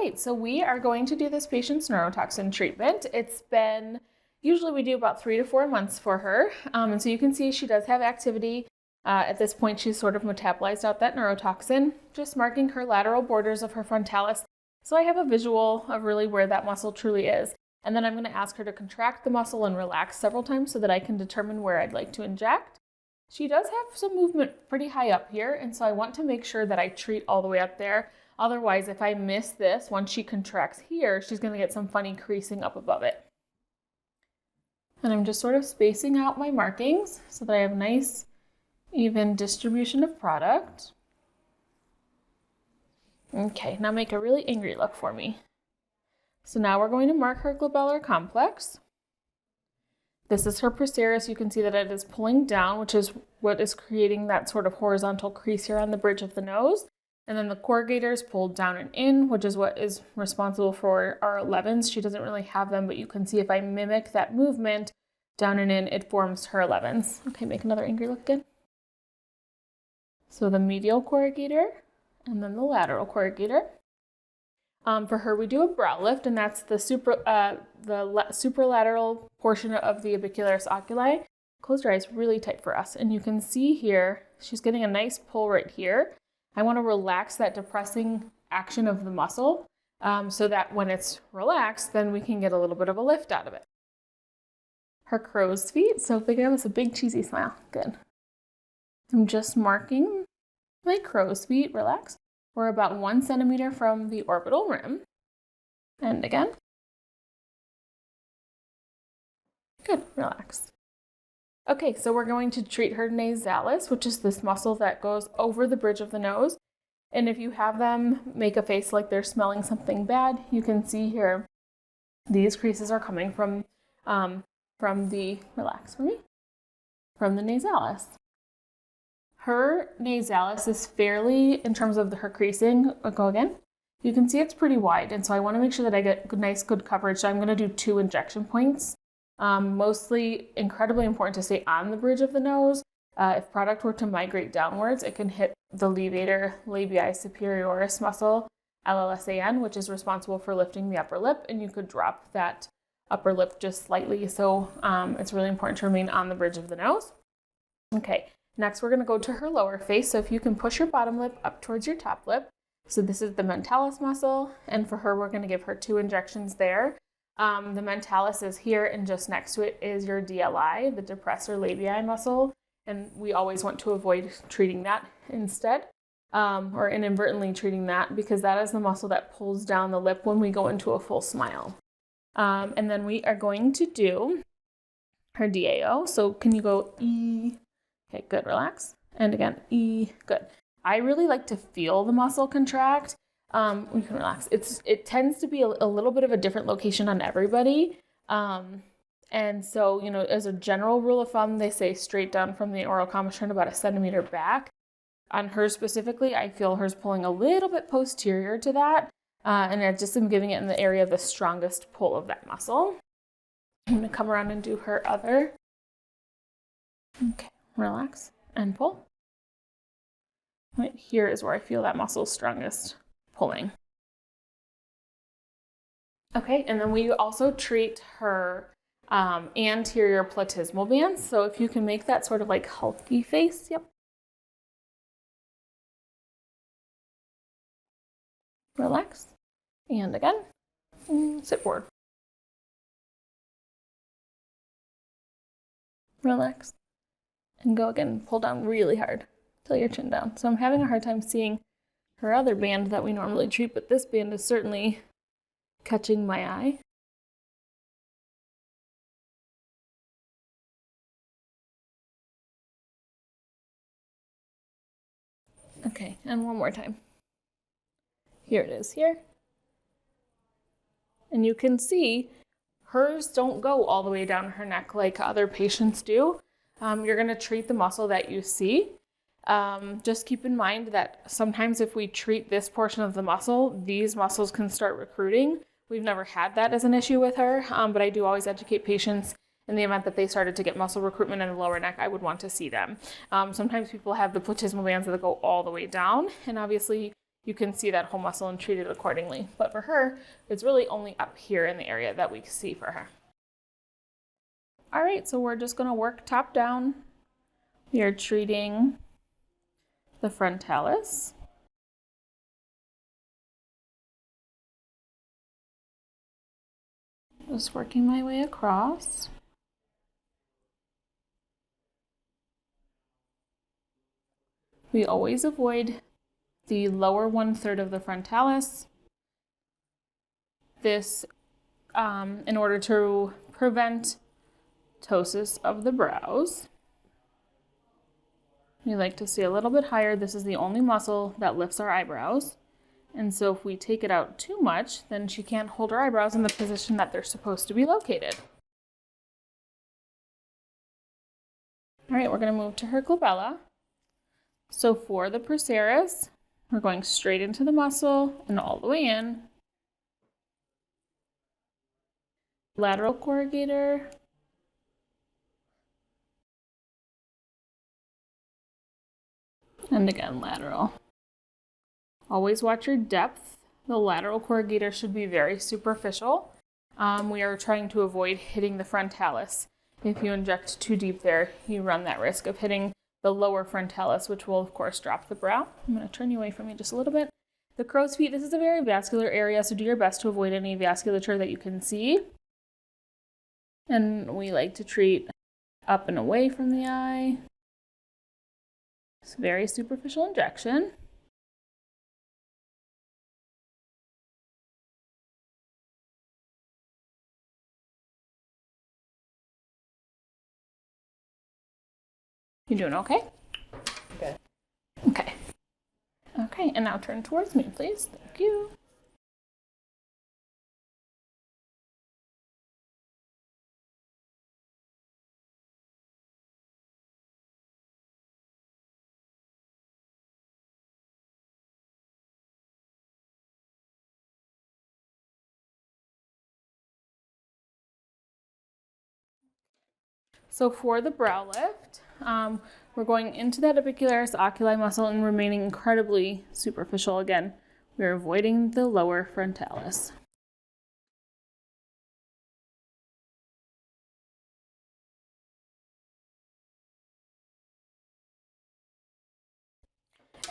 right, so we are going to do this patient's neurotoxin treatment. Usually we do about 3 to 4 months for her. And so you can see she does have activity. At this point, she's sort of metabolized out that neurotoxin, just marking her lateral borders of her frontalis. So I have a visual of really where that muscle truly is. And then I'm going to ask her to contract the muscle and relax several times so that I can determine where I'd like to inject. She does have some movement pretty high up here, and so I want to make sure that I treat all the way up there. Otherwise, if I miss this, once she contracts here, she's going to get some funny creasing up above it. And I'm just sort of spacing out my markings so that I have nice, even distribution of product. Okay, now make a really angry look for me. So now we're going to mark her glabellar complex. This is her procerus. You can see that it is pulling down, which is what is creating that sort of horizontal crease here on the bridge of the nose. And then the corrugator is pulled down and in, which is what is responsible for our 11s. She doesn't really have them, but you can see if I mimic that movement down and in, it forms her 11s. Okay, make another angry look again. So the medial corrugator and then the lateral corrugator. For her, we do a brow lift, and that's the superlateral portion of the orbicularis oculi. Close your eyes really tight for us. And you can see here, she's getting a nice pull right here. I want to relax that depressing action of the muscle so that when it's relaxed, then we can get a little bit of a lift out of it. Her crow's feet, so if they give us a big cheesy smile, good. I'm just marking my crow's feet, relax. We're about 1 centimeter from the orbital rim. And again. Good, relax. Okay, so we're going to treat her nasalis, which is this muscle that goes over the bridge of the nose. And if you have them make a face like they're smelling something bad, you can see here, these creases are coming from the, relax for me, from the nasalis. Her nasalis is fairly, in terms of her creasing, go again, you can see it's pretty wide, and so I want to make sure that I get good coverage, so I'm going to do 2 injection points. Mostly incredibly important to stay on the bridge of the nose. If product were to migrate downwards, it can hit the levator labii superioris muscle, LLSAN, which is responsible for lifting the upper lip, and you could drop that upper lip just slightly, so it's really important to remain on the bridge of the nose. Okay. Next, we're going to go to her lower face. So if you can push your bottom lip up towards your top lip. So this is the mentalis muscle. And for her, we're going to give her 2 injections there. The mentalis is here, and just next to it is your DLI, the depressor labii muscle. And we always want to avoid treating that instead, or inadvertently treating that, because that is the muscle that pulls down the lip when we go into a full smile. And then we are going to do her DAO. So can you go E? Okay, good, relax. And again, E, good. I really like to feel the muscle contract. You can relax. It tends to be a little bit of a different location on everybody. And so, as a general rule of thumb, they say straight down from the oral commissure about 1 centimeter back. On her specifically, I feel hers pulling a little bit posterior to that. And I just am giving it in the area of the strongest pull of that muscle. I'm going to come around and do her other. Okay. Relax and pull. Right here is where I feel that muscle strongest pulling. Okay, and then we also treat her anterior platysmal bands. So if you can make that sort of like hulky face, yep. Relax. And again, sit forward. Relax. And go again, pull down really hard till your chin down. So I'm having a hard time seeing her other band that we normally treat, but this band is certainly catching my eye. Okay, and one more time. Here it is, here. And you can see hers don't go all the way down her neck like other patients do. You're going to treat the muscle that you see. Just keep in mind that sometimes if we treat this portion of the muscle, these muscles can start recruiting. We've never had that as an issue with her, but I do always educate patients in the event that they started to get muscle recruitment in the lower neck, I would want to see them. Sometimes people have the platysmal bands that go all the way down, and obviously you can see that whole muscle and treat it accordingly. But for her, it's really only up here in the area that we see for her. All right, so we're just gonna work top down. We are treating the frontalis. Just working my way across. We always avoid the lower 1/3 of the frontalis. This, in order to prevent ptosis of the brows. We like to see a little bit higher. This is the only muscle that lifts our eyebrows. And so if we take it out too much, then she can't hold her eyebrows in the position that they're supposed to be located. All right, we're gonna move to her glabella. So for the procerus, we're going straight into the muscle and all the way in. Lateral corrugator. And again, lateral. Always watch your depth. The lateral corrugator should be very superficial. We are trying to avoid hitting the frontalis. If you inject too deep there, you run that risk of hitting the lower frontalis, which will of course drop the brow. I'm going to turn you away from me just a little bit. The crow's feet, this is a very vascular area, so do your best to avoid any vasculature that you can see. And we like to treat up and away from the eye. It's a very superficial injection. You doing okay? Okay. Okay. Okay, and now turn towards me, please. Thank you. So for the brow lift, we're going into that apicularis oculi muscle and remaining incredibly superficial again. We're avoiding the lower frontalis.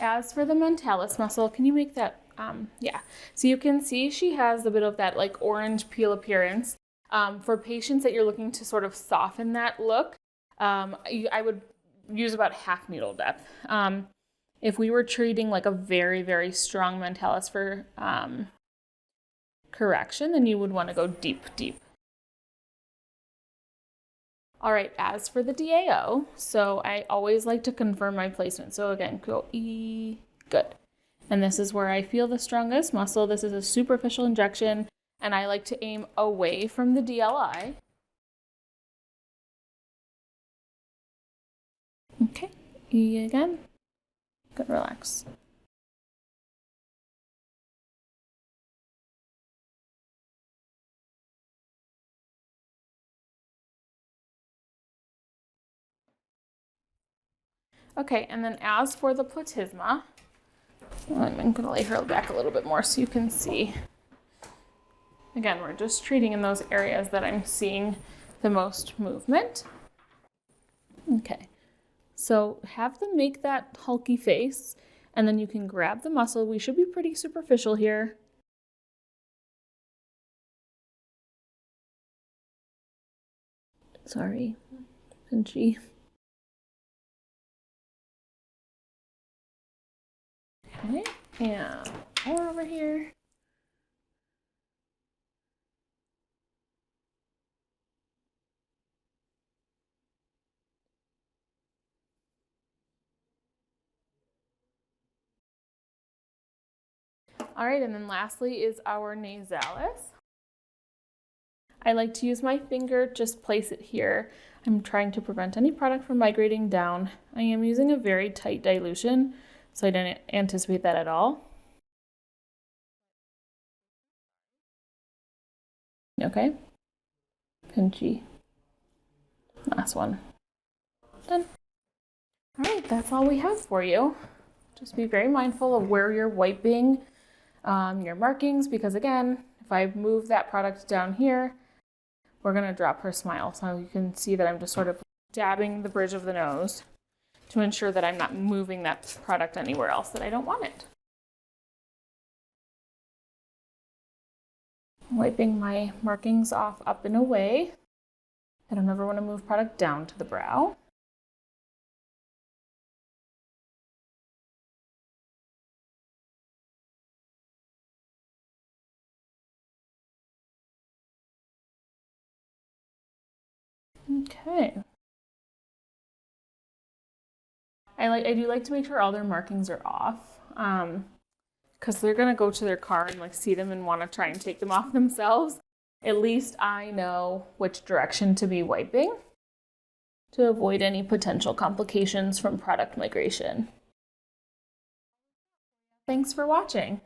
As for the mentalis muscle, can you make that, yeah. So you can see she has a bit of that like orange peel appearance. For patients that you're looking to sort of soften that look, I would use about half needle depth. If we were treating like a very, very strong mentalis for correction, then you would want to go deep, deep. All right, as for the DAO, so I always like to confirm my placement. So again, go E, good. And this is where I feel the strongest muscle. This is a superficial injection, and I like to aim away from the DLI. Okay, E again. Good, relax. Okay, and then as for the platysma, I'm going to lay her back a little bit more so you can see. Again, we're just treating in those areas that I'm seeing the most movement. Okay, so have them make that hulky face, and then you can grab the muscle. We should be pretty superficial here. Sorry, pinchy. Okay, and more over here. All right, and then lastly is our nasalis. I like to use my finger, just place it here. I'm trying to prevent any product from migrating down. I am using a very tight dilution, so I didn't anticipate that at all. Okay, pinchy. Last one. Done. All right, that's all we have for you. Just be very mindful of where you're wiping your markings, because again, if I move that product down here, we're going to drop her smile. So you can see that I'm just sort of dabbing the bridge of the nose to ensure that I'm not moving that product anywhere else that I don't want it. Wiping my markings off up and away. I don't ever want to move product down to the brow. Okay. I do like to make sure all their markings are off, because they're gonna go to their car and like see them and want to try and take them off themselves. At least I know which direction to be wiping to avoid any potential complications from product migration. Thanks for watching.